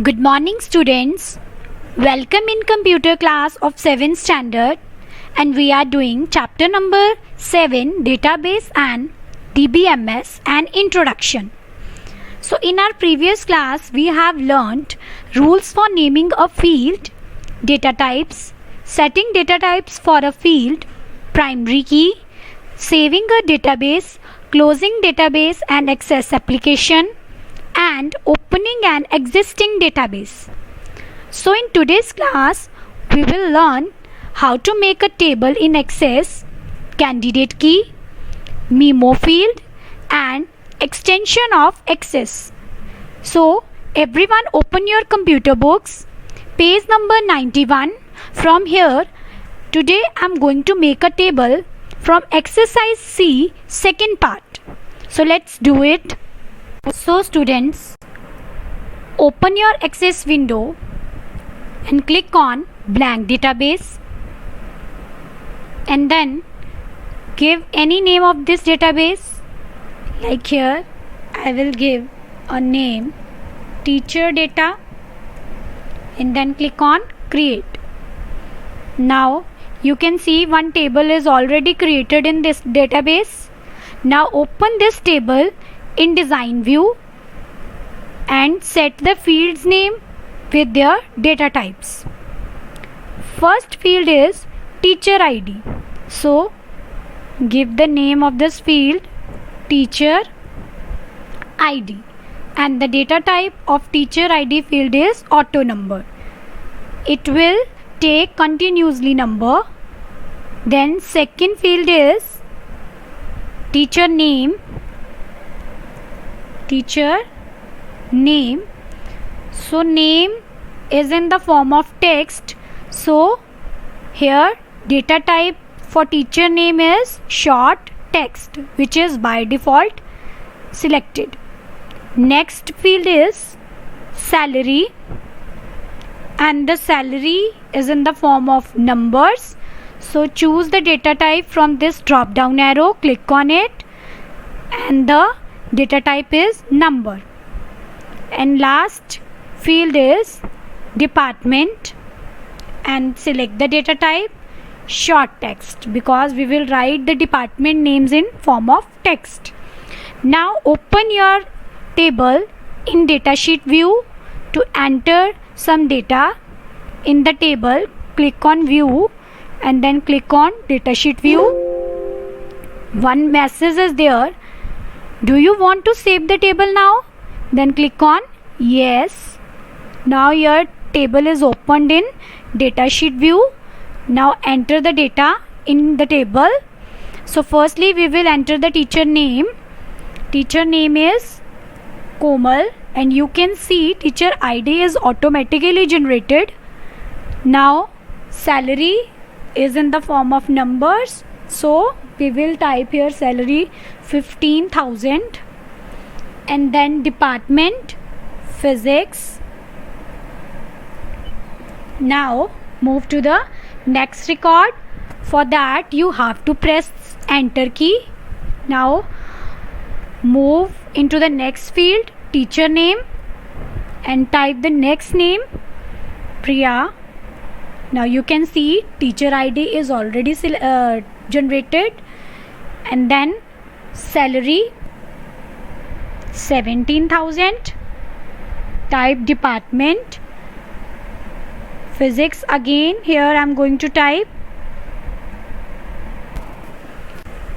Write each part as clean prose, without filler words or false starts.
Good morning, students. Welcome in computer class of 7th standard, and we are doing chapter number 7, database and DBMS and introduction. So in our previous class we have learnt rules for naming a field, data types, setting data types for a field, primary key, saving a database, closing database and access application, and opening an existing database. So in today's class we will learn how to make a table in Access, candidate key, memo field and extension of Access. So everyone open your computer books, page number 91. From here today I am going to make a table from exercise C, second part. So let's do it. So students, open your Access window and click on blank database, and then give any name of this database. Like here I will give a name teacher data, and then click on create. Now you can see one table is already created in this database. Now open this table in design view and set the fields name with their data types. First field is teacher ID. So give the name of this field teacher ID, and the data type of teacher ID field is auto number. It will take continuously number. Then second field is teacher name. So name is in the form of text. So here data type for teacher name is short text, which is by default selected. Next field is salary, and the salary is in the form of numbers. So choose the data type from this drop down arrow, click on it, and the data type is number. And last field is department, and select the data type short text, because we will write the department names in form of text. Now open your table in datasheet view. To enter some data in the table, click on view and then click on datasheet view. One message is there: do you want to save the table now? Then click on yes. Now your table is opened in datasheet view. Now enter the data in the table. So firstly we will enter the teacher name. Teacher name is Komal, and you can see teacher ID is automatically generated. Now salary is in the form of numbers, so we will type here salary 15,000, and then department physics. Now move to the next record. For that you have to press enter key. Now move into the next field, teacher name, and type the next name Priya. Now you can see teacher ID is already generated, and then salary 17,000. Type department physics again. Here I am going to type.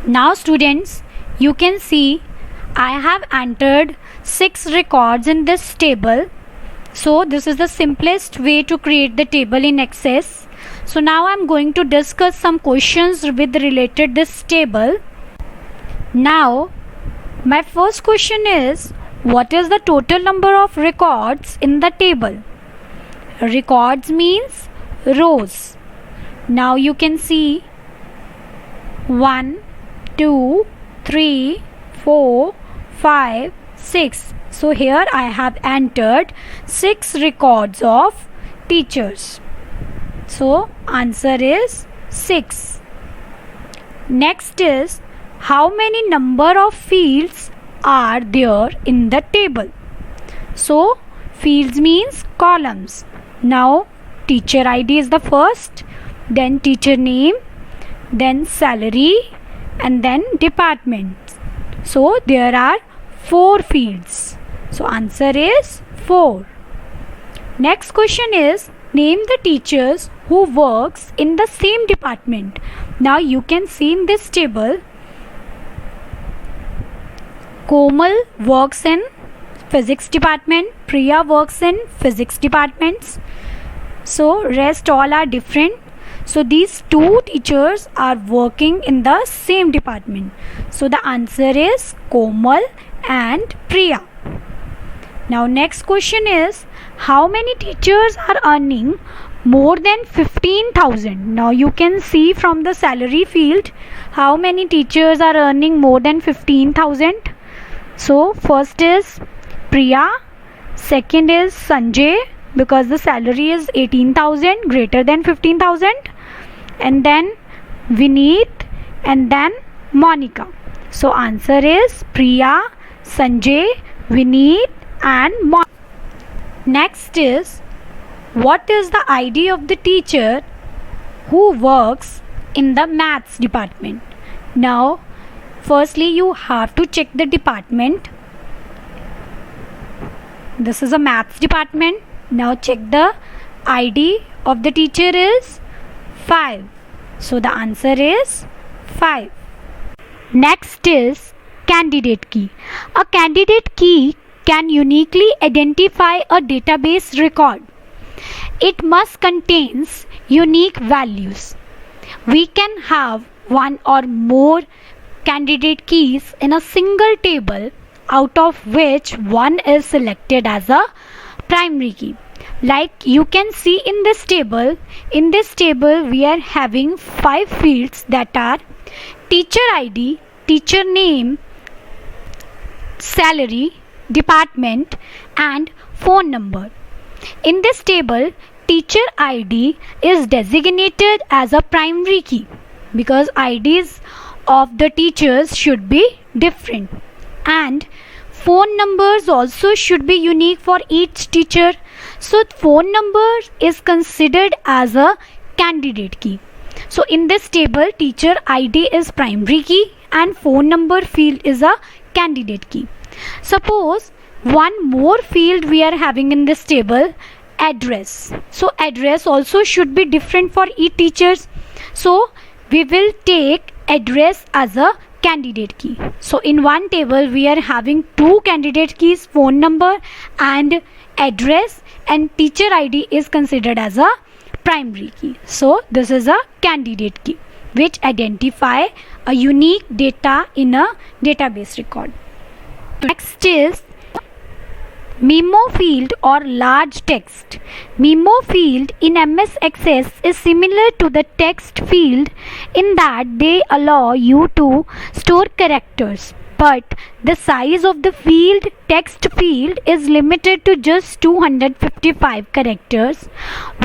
Now students, you can see I have entered 6 records in this table. So this is the simplest way to create the table in Access. So now I am going to discuss some questions with related this table. Now my first question is, what is the total number of records in the table? Records means rows. Now you can see 1, 2, 3, 4, 5, 6. So here I have entered 6 records of teachers. So answer is 6. Next is, how many number of fields are there in the table? So Fields means columns. Now teacher ID is the first, then teacher name, then salary, and then department. So there are 4 fields. So answer is 4. Next question is, name the teachers who works in the same department. Now you can see in this table, Komal works in physics department, Priya works in physics departments. So rest all are different. So these 2 teachers are working in the same department. So the answer is Komal and Priya. Now next question is, how many teachers are earning more than 15,000? Now you can see from the salary field how many teachers are earning more than 15,000. So first is Priya, second is Sanjay because the salary is 18,000 greater than 15,000, and then Vineet, and then Monica. So answer is Priya, Sanjay, Vineet and Monica. Next is, what is the ID of the teacher who works in the maths department? Now firstly you have to check the department. This is a maths department. Now check the ID of the teacher is 5. So the answer is 5. Next is candidate key. A candidate key can uniquely identify a database record. It must contain unique values. We can have one or more candidate keys in a single table, out of which one is selected as a primary key. Like you can see in this table we are having 5 fields that are teacher ID, teacher name, salary, department and phone number. In this table, teacher ID is designated as a primary key because IDs of the teachers should be different, and phone numbers also should be unique for each teacher. So phone number is considered as a candidate key. So in this table, teacher ID is primary key and phone number field is a candidate key. Suppose one more field we are having in this table, address. So address also should be different for each teachers. So we will take address as a candidate key. So in one table we are having 2 candidate keys, phone number and address, and teacher ID is considered as a primary key. So this is a candidate key which identify a unique data in a database record. Next is memo field or large text. Memo field in MS Access is similar to the text field in that they allow you to store characters, but the size of the field text field is limited to just 255 characters,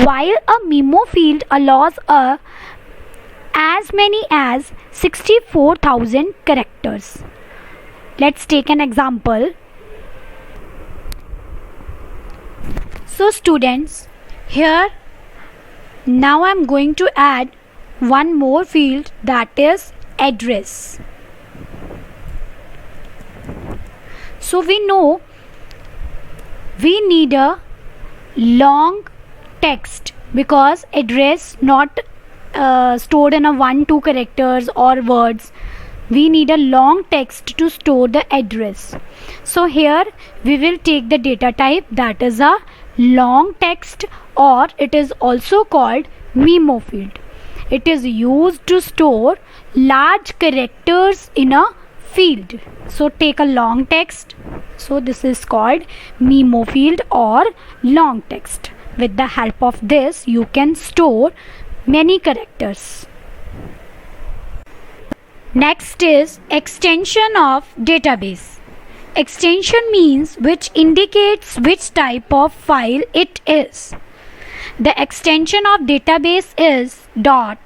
while a memo field allows as many as 64,000 characters. Let's take an example. So students, here now I am going to add one more field, that is address. So we know we need a long text because address not stored in a 1-2 characters or words. We need a long text to store the address. So here we will take the data type, that is a long text, or it is also called memo field. It is used to store large characters in a field. So take a long text. So this is called memo field or long text. With the help of this you can store many characters. Next is extension of database. Extension means which indicates which type of file it is. The extension of database is .accdb.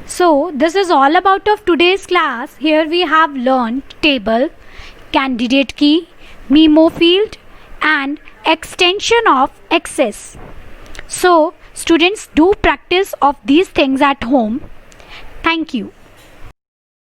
So this is all about of today's class. Here we have learned table, candidate key, memo field, and extension of access. So students, do practice of these things at home. Thank you.